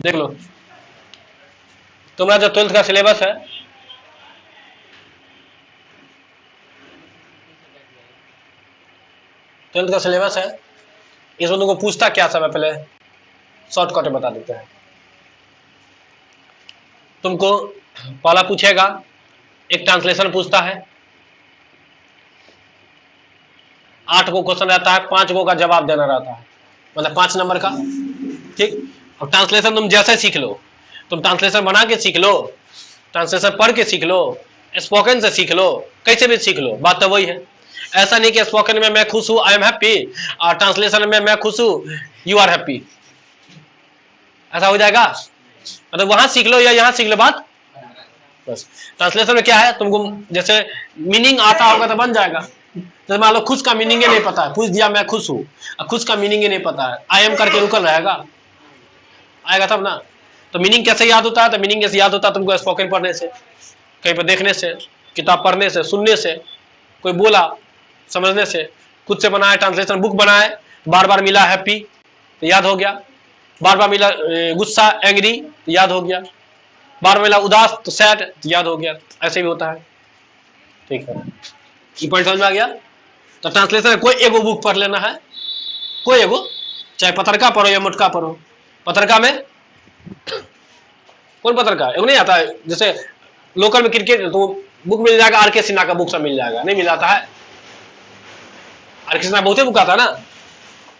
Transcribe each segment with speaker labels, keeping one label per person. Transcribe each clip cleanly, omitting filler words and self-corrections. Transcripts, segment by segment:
Speaker 1: देख लो, तुम्हारा जो 12th का सिलेबस है, इसमें तुमको पूछता क्या सब है, पहले शॉर्टकट में बता देते हैं। तुमको पहला पूछेगा, एक ट्रांसलेशन पूछता है, 8 को क्वेश्चन रहता है, 5 को का जवाब देना रहता है, मतलब 5 नंबर का। ठीक, और ट्रांसलेशन तुम जैसे सीख लो, तुम ट्रांसलेशन बना के सीख लो, ट्रांसलेशन पढ़ के सीख लो, स्पोकन से सीख लो, कैसे भी सीख लो, बात तो वही है। ऐसा नहीं कि स्पोकन में मैं खुश हूं, आई एम हैप्पी, और ट्रांसलेशन में मैं खुश हूं, यू आर हैप्पी, ऐसा हो जाएगा? मतलब वहां सीख लो या यहाँ सीख लो, बात बस। ट्रांसलेशन में क्या है, तुमको जैसे मीनिंग आता होगा तो बन जाएगा। जैसे मान लो खुश का मीनिंग ही नहीं पता है, पूछ दिया मैं खुश हूं, अब खुश का मीनिंग ही नहीं पता है, आई एम करके रुकल रहेगा, आएगा तब ना। तो मीनिंग कैसे याद होता है? तो मीनिंग कैसे याद होता है तुमको? स्पोकन पढ़ने से, कहीं पर देखने से, किताब पढ़ने से, सुनने से, कोई बोला समझने से, खुद से बनाए, ट्रांसलेशन बुक बनाए, बार बार मिला हैप्पी तो याद हो गया, बार बार मिला गुस्सा एंग्री तो याद हो गया, बार मिला उदास तो सैड तो याद हो गया, ऐसे भी होता है। ठीक है, ये पॉइंट समझ में आ गया? तो ट्रांसलेशन कोई एगो बुक पढ़ लेना है, कोई एगो, चाहे पत्रका पढ़ो या मुटका पढ़ो। पत्रका में कौन पत्रका एगो नहीं आता है, जैसे लोकल में क्रिकेट तो बुक मिल जाएगा, आर.के. सिन्हा का बुक सब मिल जाएगा, नहीं मिल जाता है? आर.के. सिन्हा बहुते बुक आता है ना,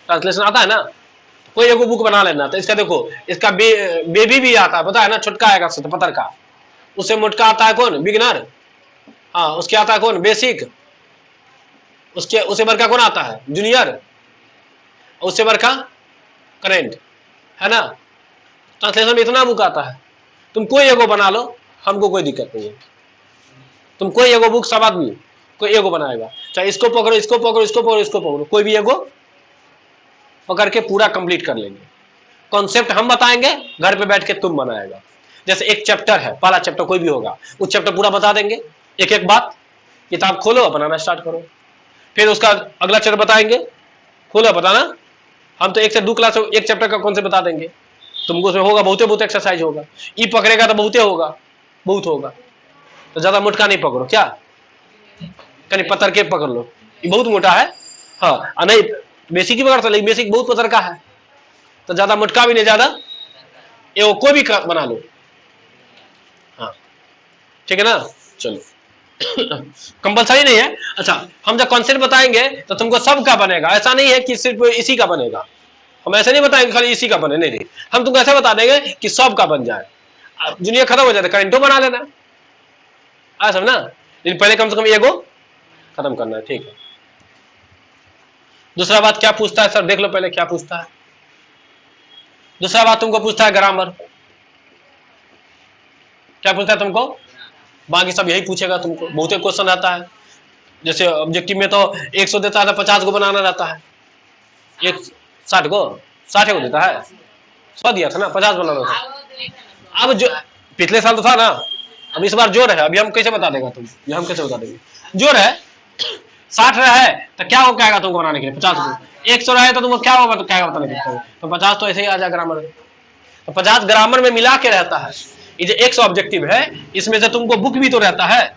Speaker 1: ट्रांसलेशन आता है ना, कोई एगो बुक बना लेना। तो इसका देखो, इसका बेबी भी आता है, पता है ना, छोटका आएगा तो पत्रका, उससे मोटका आता है कौन, बिगिनर, हाँ, उसके आता है कौन, बेसिक, उसके उससे बड़का कौन आता है, जूनियर, उससे बड़का करेंट, है ना। ट्रांसलेशन में इतना बुक आता है, तुम कोई एगो बना लो, हमको कोई दिक्कत नहीं है। तुम कोई एगो बुक, सब आदमी कोई एगो बनाएगा, चाहे इसको पकड़ो, इसको पकड़ो, इसको पकड़ो, इसको पकड़ो, कोई भी एगो पकड़ के पूरा कंप्लीट कर लेंगे। कॉन्सेप्ट हम बताएंगे, घर पे बैठ के तुम बनाएगा। जैसे एक चैप्टर है, पहला चैप्टर कोई भी होगा, उस चैप्टर पूरा बता देंगे, एक एक बात, किताब खोलो बनाना स्टार्ट करो, फिर उसका अगला चैप्टर बताएंगे, खोलो बताना। हम तो 1 से 2 क्लास एक चैप्टर का कौन से बता देंगे, तुमको उसमें होगा बहुते बहुत एक्सरसाइज होगा, ई पकड़ेगा तो बहुते होगा, बहुत होगा, तो ज्यादा मोटका नहीं पकड़ो, क्या कहीं पत्थर के पकड़ लो, ये बहुत मोटा है, हाँ, नहीं बेसिक ही पकड़ता, लेकिन बेसिक बहुत पत्थर का है, तो ज्यादा मोटका भी नहीं, ज्यादा ये कोई भी बना लो, हाँ ठीक है ना। चलो कंपलसरी नहीं है। अच्छा, हम जब कॉन्सेप्ट बताएंगे तो तुमको सब का बनेगा, ऐसा नहीं है कि सिर्फ इसी का बनेगा, हम ऐसे नहीं बताएंगे खाली इसी का बने, नहीं, हम तुमको ऐसे बता देंगे कि सब का बन जाए, दुनिया खत्म हो जाए तो करेंटो बना लेना, आ सब ना, लेकिन पहले कम से कम एगो खत्म करना है, ठीक है। दूसरा बात क्या पूछता है सर, देख लो पहले क्या पूछता है। दूसरा बात तुमको पूछता है ग्रामर, क्या पूछता है तुमको, बाकी सब यही पूछेगा तुमको, बहुत क्वेश्चन आता है। जैसे ऑब्जेक्टिव में तो 100 देता है तो 50 को बनाना रहता है, 60 को देता है, 100 दिया था ना, 50 बनाना था। अब जो पिछले साल तो था ना, अब इस बार जोर है, अभी हम कैसे बता देगा तुम, ये हम कैसे बता देंगे, जोर है 60 रहे तो क्या हो कहेगा तुमको बनाने के लिए 50 को, 100 रहे तो तुमको क्या होगा, तो क्या बताने के लिए, तो 50 तो ऐसे ही आ जाए ग्रामर में, तो 50 ग्रामर में मिला के रहता है। ये जो 100 ऑब्जेक्टिव है, इसमें से तुमको बुक भी तो रहता है,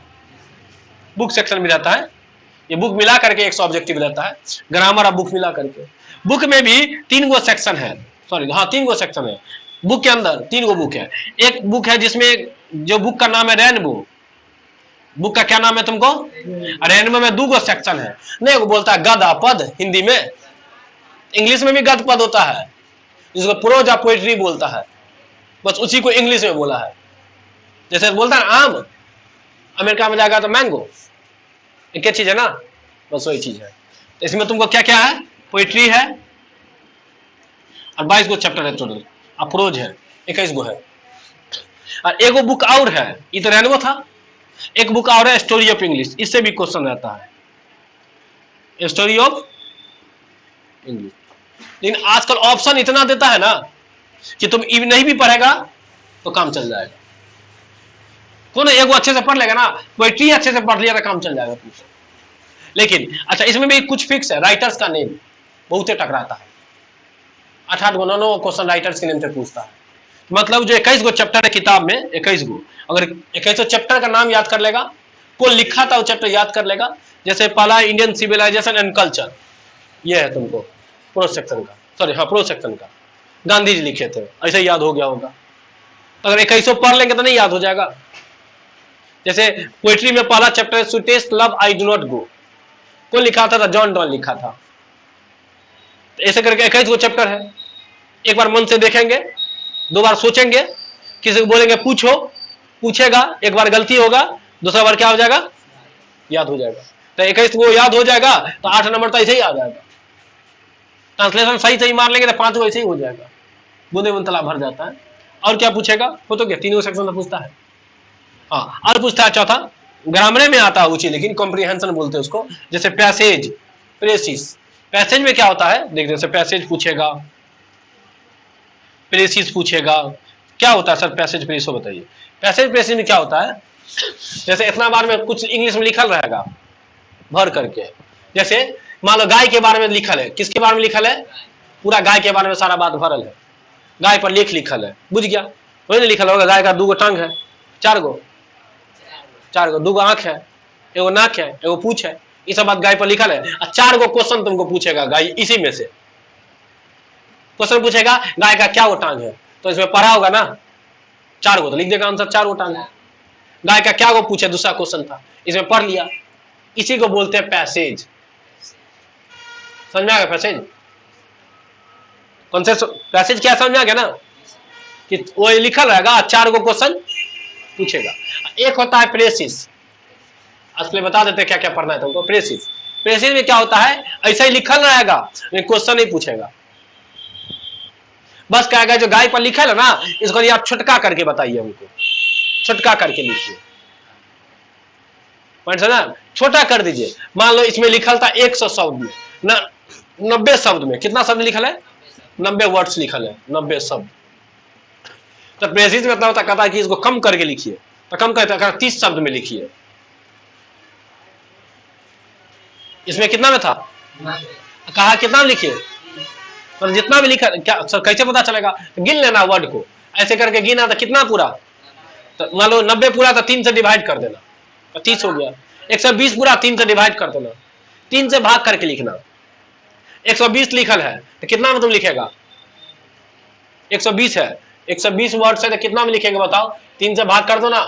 Speaker 1: बुक सेक्शन भी रहता है, ये बुक मिला करके 100 ऑब्जेक्टिव रहता है, ग्रामर और बुक मिला करके। बुक में भी 3 गो सेक्शन है, सॉरी हाँ 3 गो सेक्शन है बुक के अंदर, 3 गो बुक है। एक बुक है जिसमें, जो बुक का नाम है रेनबो, बुक का क्या नाम है तुमको, रेनबो में 2 गो सेक्शन है, नहीं वो बोलता है गद और पद, हिंदी में, इंग्लिश में भी गद पद होता है, जिसको प्रोज या पोएट्री बोलता है, बस उसी को इंग्लिश में बोला है। जैसे बोलता है आम, अमेरिका में जाएगा तो मैंगो, एक चीज है ना, बस वही चीज है। तो इसमें तुमको क्या क्या है, पोएट्री है और 22 गो चैप्टर है टोटल, अप्रोज है 21 गो है, और एगो बुक और है, ये तो रेनबो था, एक बुक और है स्टोरी ऑफ इंग्लिश, इससे भी क्वेश्चन रहता है, स्टोरी ऑफ इंग्लिश। लेकिन आजकल ऑप्शन इतना देता है ना कि तुम नहीं भी पढ़ेगा तो काम चल जाएगा, कौन एगो अच्छे से पढ़ लेगा ना, पोएट्री अच्छे से पढ़ लिया तो काम चल जाएगा तुमसे। लेकिन अच्छा, इसमें भी कुछ फिक्स है, राइटर्स का नेम, बहुत टकराता है, 8-8 गो 9 क्वेश्चन राइटर्स के नेम से पूछता है। मतलब जो 21 गो चैप्टर है किताब में, 21 गो, अगर 21 चैप्टर का नाम याद कर लेगा, कौन लिखा था वो चैप्टर याद कर लेगा। जैसे पहला इंडियन सिविलाइजेशन एंड कल्चर, ये है तुमको प्रो सेक्शन का, सॉरी हाँ प्रो सेक्शन का, गांधी जी लिखे थे, ऐसे याद हो गया होगा। अगर 21 पढ़ लेंगे तो नहीं याद हो जाएगा। जैसे पोएट्री में पहला chapter sweetest love I do not go, कौन लिखा था? जॉन डॉन लिखा था। ऐसे करके 21 गो चैप्टर है। एक बार मन से देखेंगे, 2 बार सोचेंगे, किसी को बोलेंगे पूछो, पूछेगा, एक बार गलती होगा, दूसरा बार क्या हो जाएगा? याद हो जाएगा। तो 21 गो याद हो जाएगा तो 8 नंबर तो ऐसे ही आ जाएगा। ट्रांसलेशन सही सही मार लेंगे तो 5 गो ऐसे ही हो जाएगा, बूंदे बूंद तालाब भर जाता है। और क्या पूछेगा? वो तो क्या 3 सेक्शन में पूछता है। हाँ, और पूछता है चौथा, ग्रामर में आता है ऊंची, लेकिन कॉम्प्रिहेंशन बोलते हैं उसको। जैसे पैसेज, प्रेसिस। पैसेज में क्या होता है देख, जैसे पैसेज पूछेगा, प्रेसिस पूछेगा, क्या होता है सर पैसेज प्रेसिस बताइए। पैसेज प्रेसिस में क्या होता है? जैसे इतना बार में कुछ इंग्लिश में लिखल रहेगा भर करके, जैसे मान लो गाय के बारे में लिखल है, किसके बारे में लिखल है? पूरा गाय के बारे में सारा बात भरल है, गाय पर लेख लिखल है, बुझ गया? वही नहीं लिखल होगा गाय का 2 गो टंग है, 4 गो, 2 गो आंख है, एगो नाक है, एगो पूछ है, ये सब बात गाय पर लिखल है। और 4 गो क्वेश्चन तुमको पूछेगा गाय, इसी में से क्वेश्चन पूछेगा गाय का क्या वो टांग है, तो इसमें पढ़ा होगा ना 4 गो, तो लिख देगा आंसर 4 गो टांग है। गाय का क्या वो पूछे, दूसरा क्वेश्चन था, इसमें पढ़ लिया, इसी को बोलते हैं पैसेज। समझ में आ गया पैसेज? कौन से पैसेज क्या समझ में आ गया ना, कि वो लिखल रहेगा 4 गो क्वेश्चन पूछेगा। एक होता है प्रेसिस, असले बता देते क्या क्या पढ़ना है तुमको। प्रेसिस, प्रेसिस में क्या होता है? ऐसा ही लिखल रहेगा, लेकिन क्वेश्चन नहीं पूछेगा, बस कहेगा जो गाय पर लिखल है ना, इसको आप छुटका करके बताइए हमको, छुटका करके लिखिए, ना छोटा कर दीजिए। मान लो इसमें लिखल था 100 शब्द में ना, 90 शब्द में कितना शब्द लिखल है? 90 वर्ड्स लिखल है, 90 शब्द। तो प्रेसिस में इतना होता, कहता है कि इसको कम करके लिखिए, तो कम कहता 30 शब्द में लिखिए। इसमें कितना में था? कहा कितना में लिखिए, तो जितना भी लिखा, क्या कैसे पता चलेगा? गिन लेना वर्ड को, ऐसे करके गिना तो कितना पूरा, तो मान लो 90 पूरा तो 3 से डिवाइड कर देना, तो 30 हो गया। 120 पूरा 3 से डिवाइड कर देना, 3 से भाग करके लिखना। 120 लिखल है तो कितना में तुम लिखेगा? 120 है, 120 वर्ड से तो कितना में लिखेगा बताओ? 3 से भाग कर दो ना,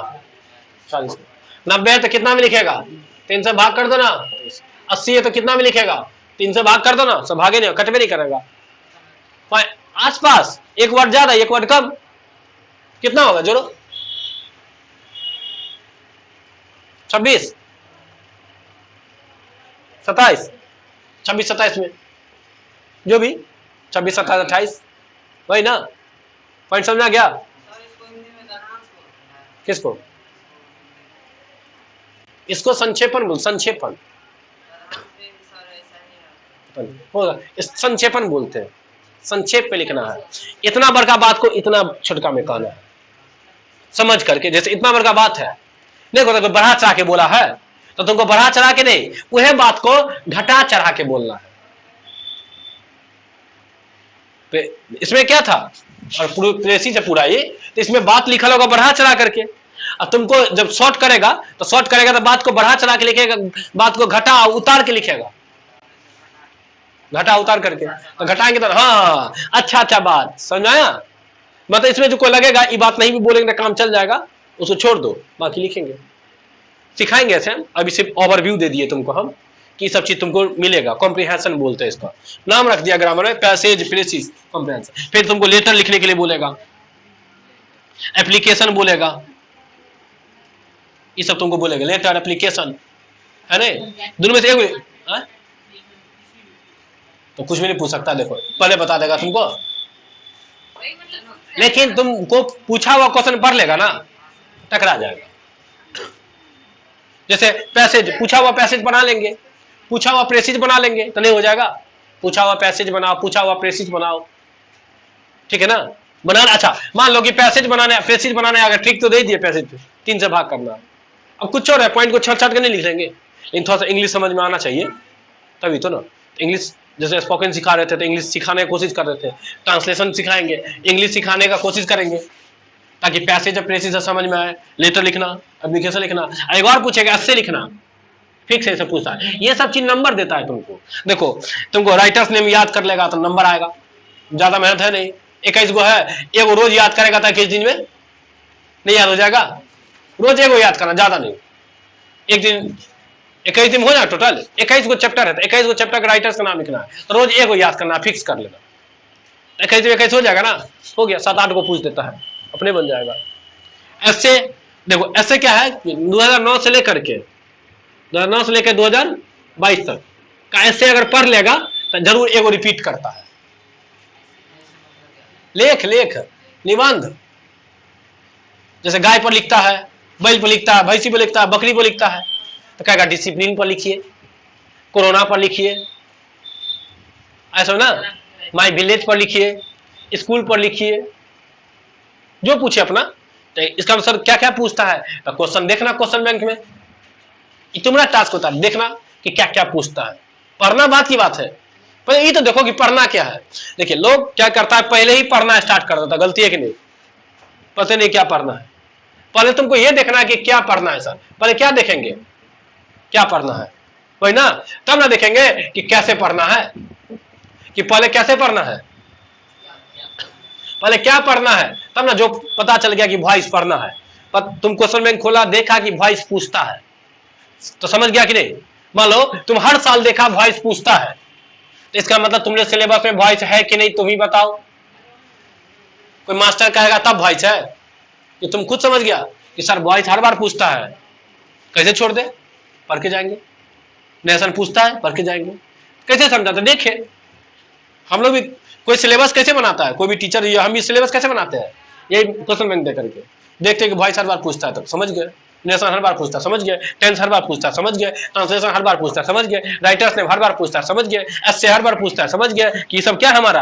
Speaker 1: 40। 90 है तो कितना में लिखेगा? 3 से भाग कर दो ना। 80 है तो कितना में लिखेगा? 3 से भाग कर दो ना, सब भागे नहीं, कटवे नहीं करेगा। आसपास एक वर्ड ज्यादा, एक वर्ड कम, कितना होगा जोड़ो? 26, 27, 26, 27 में जो भी 26, 27, 28, वही ना। पॉइंट समझ आ गया? किसको? इसको संक्षेपण बोल, संक्षेपण होगा, संक्षेपण बोलते हैं, संक्षेप में लिखना है। इतना बड़का बात को इतना छोटका में कहना है, समझ करके। जैसे इतना बड़का बात है, देखो तो बढ़ा चढ़ा के बोला है, तो तुमको बढ़ा चढ़ा के नहीं, वह बात को घटा चढ़ा के बोलना है। इसमें क्या था? और प्रेसी से पूरा ये, तो इसमें बात लिखा होगा बढ़ा चढ़ा करके, और तुमको जब शॉर्ट करेगा तो बात को बढ़ा चढ़ा के लिखेगा, बात को घटा उतार के लिखेगा, घटा उतार करके, तो घटाएंगे तो हाँ अच्छा अच्छा बात समझ आया। मतलब इसमें जो कोई लगेगा ये बात नहीं भी बोलेंगे तो काम चल जाएगा, उसको छोड़ दो, बाकी लिखेंगे, सिखाएंगे ऐसे हम। अभी सिर्फ ओवरव्यू दे दिए तुमको हम कि सब चीज तुमको मिलेगा। कॉम्प्रिहेंशन बोलते हैं इसका, नाम रख दिया ग्रामर में, पैसेज, प्रेसिस, कॉम्प्रिहेंशन। फिर तुमको लेटर लिखने के लिए बोलेगा, एप्लीकेशन बोलेगा, ये सब तुमको बोलेगा, लेटर एप्लीकेशन है ना, दोनों में से एक। तो कुछ भी नहीं पूछ सकता, देखो पहले बता देगा तुमको, लेकिन तुमको पूछा हुआ क्वेश्चन पढ़ लेगा ना, टकरा जाएगा। जैसे पैसेज, पूछा हुआ पैसेज बना लेंगे, पूछा हुआ प्रेसिज बना लेंगे तो नहीं हो जाएगा। पूछा हुआ पैसेज बनाओ, पूछा हुआ प्रेसिज बनाओ, ठीक है ना, बनाना। अच्छा मान लो कि पैसेज बनाने, प्रेसिज बनाने अगर ट्रिक तो दे दिए, पैसेज पे 3 से भाग करना। अब कुछ और है, पॉइंट को छट छट के नहीं लिख लेंगे, लेकिन थोड़ा सा इंग्लिश समझ में आना चाहिए, तभी तो ना। इंग्लिश जैसे स्पोकन सिखा रहे थे तो इंग्लिश सिखाने की कोशिश कर रहे थे, ट्रांसलेशन सिखाएंगे, इंग्लिश सिखाने का कोशिश करेंगे ताकि पैसेज प्रेसेज समझ में आए, लेटर लिखना, एप्लीकेशन लिखना। एक और पूछेगा ऐसे लिखना, फिक्स ऐसे पूछता है, ये सब चीज नंबर देता है तुमको। देखो तुमको राइटर्स नेम याद कर लेगा तो नंबर आएगा, ज्यादा मेहनत है नहीं, 21 गो है, एगो रोज याद करेगा था, किस दिन में नहीं याद हो जाएगा, रोज एगो याद करना, ज्यादा नहीं, एक दिन 21 दिन हो जाए, टोटल 21 गो चैप्टर है तो 21 गो चैप्टर का राइटर्स का नाम लिखना है, तो रोज एगो याद करना, फिक्स कर लेना, 21 हो जाएगा ना, हो गया, 7-8 को पूछ देता है, अपने बन जाएगा। ऐसे देखो, ऐसे क्या है 2009 से लेकर के 2022 तक का ऐसे अगर पढ़ लेगा तो जरूर एगो रिपीट करता है, लेख निबंध, जैसे गाय पर लिखता है, बैल पर लिखता है, भैंसी पर लिखता है, बकरी पर लिखता है, तो कहेगा डिसिप्लिन पर लिखिए, कोरोना पर लिखिए, ऐसा ना, माय विलेज पर लिखिए, स्कूल पर लिखिए, जो पूछे अपना। तो इसका आंसर क्या क्या पूछता है, तो क्वेश्चन देखना, क्वेश्चन बैंक में तुम्हारा टास्क होता है देखना कि क्या क्या पूछता है। पढ़ना बात की बात है, पहले ये तो देखो कि पढ़ना क्या है। देखिए लोग क्या करता है, पहले ही पढ़ना स्टार्ट कर देता है, गलती है कि नहीं, पता नहीं क्या पढ़ना है। पहले तुमको ये देखना है कि क्या पढ़ना है सर, पहले क्या देखेंगे, क्या पढ़ना है, वही ना, तब ना देखेंगे कि कैसे पढ़ना है, कि पहले कैसे पढ़ना है, पहले क्या पढ़ना है, तब ना जो पता चल गया कि वॉइस पढ़ना है। पर तुम क्वेश्चन बैंक खोला, देखा कि वॉइस पूछता है, तो समझ गया कि नहीं। मान लो तुम हर साल देखा वॉइस पूछता है, तो इसका मतलब तुमने सिलेबस में वॉइस है कि नहीं, तुम ही बताओ। कोई मास्टर कहेगा तब वॉइस है, कि तुम खुद समझ गया कि सर वॉइस हर बार पूछता है, कैसे छोड़ दे, पढ़ के जाएंगे। नेशन पूछता है, पढ़ के जाएंगे, कैसे समझाते देखे। हम लोग भी कोई सिलेबस कैसे बनाता है, कोई भी टीचर, हम भी सिलेबस कैसे बनाते हैं, ये क्वेश्चन बैंक दे करके देखते हैं कि वॉइस हर बार पूछता है, तो समझ गए। नेशन हर बार पूछता, समझ गए। टेंस हर बार पूछता, समझ गए। ट्रांसलेशन हर बार पूछता, समझ गए। राइटर्स ने हर बार पूछता, समझ गए। एस्से हर बार पूछता, समझ गए कि ये सब क्या है हमारा।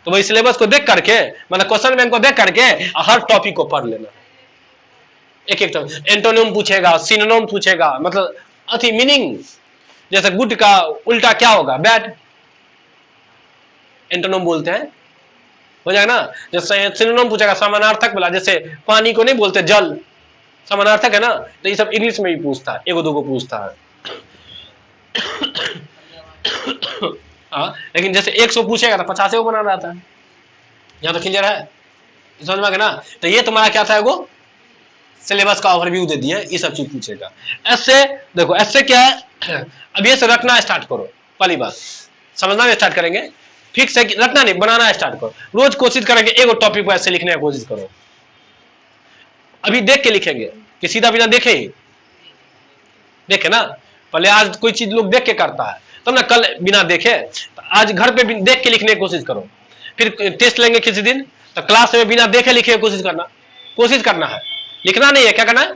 Speaker 1: तो वही सिलेबस को देख करके, मतलब क्वेश्चन बैंक को देख करके हर टॉपिक को पढ़ लेना, एक एक टॉपिक। एंटोनिम पूछेगा, सिनोनिम पूछेगा, मतलब अति मीनिंग, जैसे गुड का उल्टा क्या होगा, बैड, एंटोनिम बोलते हैं, हो जाएगा ना। जैसे सिनोनिम पूछेगा, समानार्थक वाला, जैसे पानी को नहीं बोलते जल, समानार्थक है ना, तो ये सब इंग्लिश में भी पूछता है, एगो दो को पूछता है। लेकिन जैसे 100 पूछेगा तो 50 को बना रहता है। यहाँ तो क्लियर है, समझ में आ गया ना। तो ये तुम्हारा क्या था, एगो सिलेबस का ओवरव्यू दे दिया, ये सब चीज पूछेगा। ऐसे देखो, ऐसे क्या है, अब ये से रखना स्टार्ट करो, पहली बात समझना स्टार्ट करेंगे, फिक्स है कि रखना नहीं, बनाना स्टार्ट करो। रोज कोशिश करेंगे एगो टॉपिक को ऐसे लिखने की कोशिश करो। अभी देख के लिखेंगे कि सीधा बिना देखे ही देखे ना, पहले आज कोई चीज लोग देख के करता है, तब ना कल बिना देखे। तो आज घर पे देख के लिखने की कोशिश करो, फिर टेस्ट लेंगे किसी दिन तो क्लास में बिना देखे लिखे कोशिश करना है, लिखना नहीं है, क्या करना है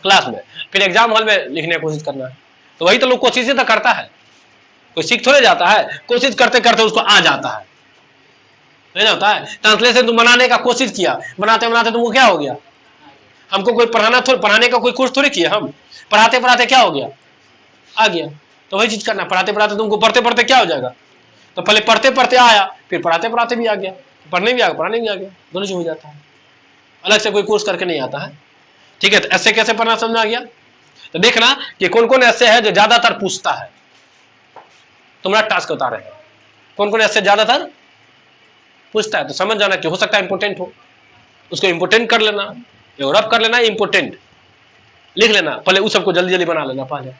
Speaker 1: क्लास में, फिर एग्जाम हॉल में लिखने की कोशिश करना है। तो वही तो लोग कोशिश तो करता है, कोई सीख थोड़े जाता है, कोशिश करते करते उसको आ जाता है, नहीं होता है। ट्रांसलेशन तुम बनाने का कोशिश किया, बनाते बनाते तुमको क्या हो गया, हमको कोई पढ़ाने का कोई कोर्स थोड़ी किया, हम पढ़ाते पढ़ाते क्या हो गया, आ गया। तो वही चीज करना, पढ़ाते पढ़ाते तुमको पढ़ते पढ़ते क्या हो जाएगा, तो पहले पढ़ते पढ़ते आया, फिर पढ़ाते पढ़ाते भी आ गया, पढ़ने भी आ गया, पढ़ाने भी आ गया, दोनों चीज हो जाता है। अलग से कोई कोर्स करके नहीं आता है, ठीक है। तो ऐसे कैसे पढ़ना समझ में आ गया। तो देखना कि कौन कौन ऐसे है जो ज्यादातर पूछता है, तुम्हारा टास्क बता रहे हैं कौन कौन ऐसे ज्यादातर पूछता है। तो समझ जाना कि हो सकता है इंपोर्टेंट हो, उसको इंपोर्टेंट कर लेना, रब कर लेना, इंपोर्टेंट लिख लेना, पहले उस सबको जल्दी जल्दी बना लेना। पहले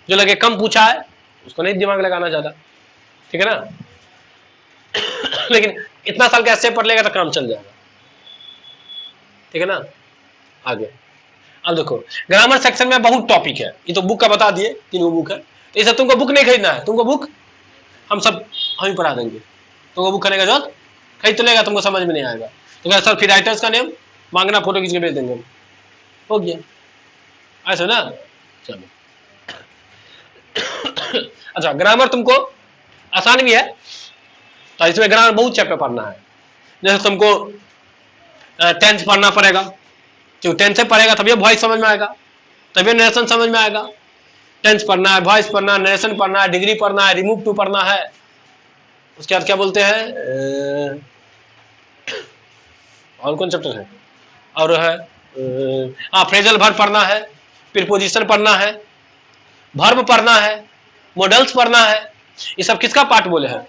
Speaker 1: जो लगे कम पूछा है उसको नहीं दिमाग लगाना ज्यादा, ठीक है ना। लेकिन इतना साल का ऐसे पढ़ लेगा तो काम चल जाएगा, ठीक है ना। आगे अब देखो, ग्रामर सेक्शन में बहुत टॉपिक है, ये तो बुक का बता दिए, 3 बुक है। तो इसे तुमको बुक नहीं खरीदना है, तुमको बुक हम ही पढ़ा देंगे, तुमको बुक करने का जरूरत, खरीद तो लेगा, तुमको समझ में नहीं आएगा तो क्या सर फिर राइटर्स का नेम मांगना, फोटो खींच के भेज देंगे, हो गया ऐसा ना। चलो अच्छा, ग्रामर तुमको आसान भी है, तो इसमें ग्रामर बहुत चैप्टर पढ़ना है। जैसे तुमको टेंस पढ़ना पड़ेगा, क्योंकि टेंस से पढ़ेगा तभी वॉइस समझ में आएगा, तभी नरेशन समझ में आएगा, टेंस पढ़ना है, वॉइस पढ़ना है, नरेशन पढ़ना है, डिग्री पढ़ना है, रिमूव टू पढ़ना है। उसके बाद क्या बोलते हैं, और कौन चैप्टर है, और है फ्रेजल वर्ब पढ़ना है, प्रीपोजिशन पढ़ना है, वर्ब पढ़ना है, मॉडल्स पढ़ना है। ये सब किसका पार्ट बोले हैं?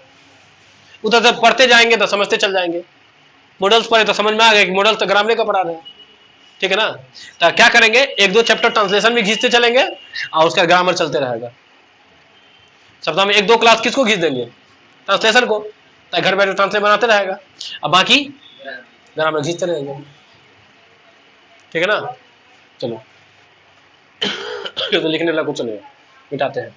Speaker 1: उधर से पढ़ते जाएंगे तो समझते चल जाएंगे। मॉडल्स पढ़े तो समझ में आ गया कि मॉडल्स तो ग्रामर का पढ़ा रहे हैं, ठीक है ना। तो क्या करेंगे, एक दो चैप्टर ट्रांसलेशन भी खींचते चलेंगे और उसका ग्रामर चलते रहेगा। सप्ताह में एक दो क्लास किसको खींच देंगे? ट्रांसलेशन को। तो घर बैठे ट्रांसलेट बनाते रहेगा, अब बाकी ग्रामर खींचते रहेंगे, ठीक है ना। चलो तो लिखने लगा कुछ नहीं, मिटाते हैं।